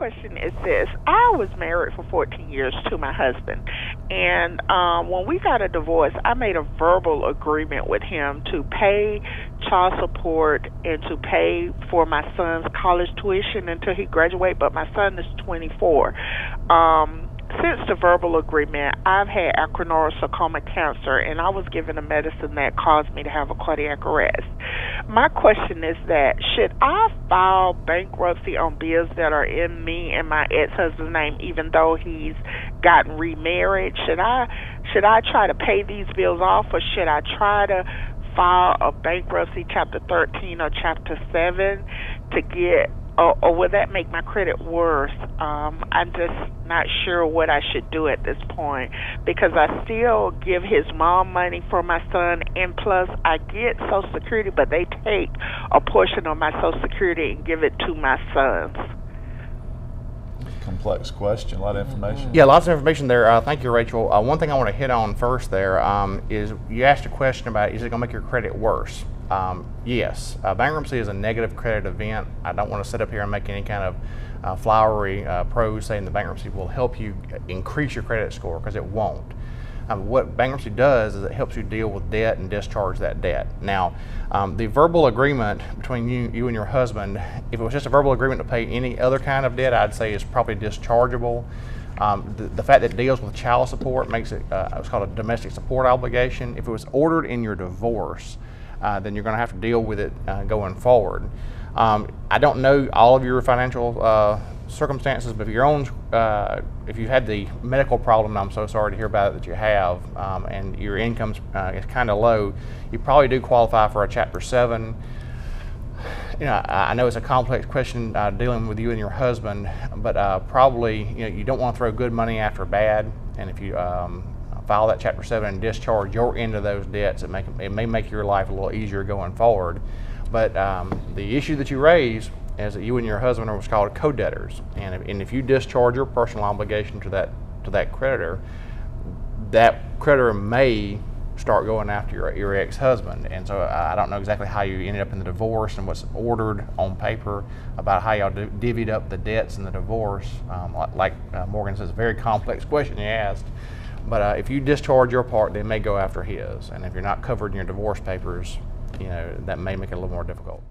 question is this. I was married for 14 years to my husband, and when we got a divorce, I made a verbal agreement with him to pay child support and to pay for my son's college tuition until he graduates, but my son is 24. Since the verbal agreement, I've had acroneural cancer, and I was given a medicine that caused me to have a cardiac arrest. My question is that, should I file bankruptcy on bills that are in me and my ex-husband's name, even though he's gotten remarried? Should I try to pay these bills off, or should I try to file a bankruptcy Chapter 13 or Chapter 7 to get, or will that make my credit worse? I'm just not sure what I should do at this point, because I still give his mom money for my son, and plus I get Social Security, but they take a portion of my Social Security and give it to my sons. Complex question, a lot of information. Yeah, lots of information there. Thank you, Rachel. One thing I want to hit on first there is you asked a question about, is it going to make your credit worse? Yes, bankruptcy is a negative credit event. I don't want to sit up here and make any kind of flowery prose saying the bankruptcy will help you increase your credit score, because it won't. What bankruptcy does is it helps you deal with debt and discharge that debt. Now, the verbal agreement between you and your husband, if it was just a verbal agreement to pay any other kind of debt, I'd say is probably dischargeable. The fact that it deals with child support makes it it's called a domestic support obligation. If it was ordered in your divorce, then you're going to have to deal with it going forward. I don't know all of your financial circumstances, but if you had the medical problem, I'm so sorry to hear about it, that you have, and your income is kind of low, you probably do qualify for a Chapter 7. I know it's a complex question dealing with you and your husband, but probably you don't want to throw good money after bad, and if you file that Chapter 7 and discharge your end of those debts, it may make your life a little easier going forward. But the issue that you raise is that you and your husband are what's called co-debtors, and if you discharge your personal obligation to that creditor, that creditor may start going after your ex-husband. And so I don't know exactly how you ended up in the divorce and what's ordered on paper about how y'all divvied up the debts in the divorce. Like Morgan says, a very complex question you asked. But if you discharge your part, they may go after his. And if you're not covered in your divorce papers, that may make it a little more difficult.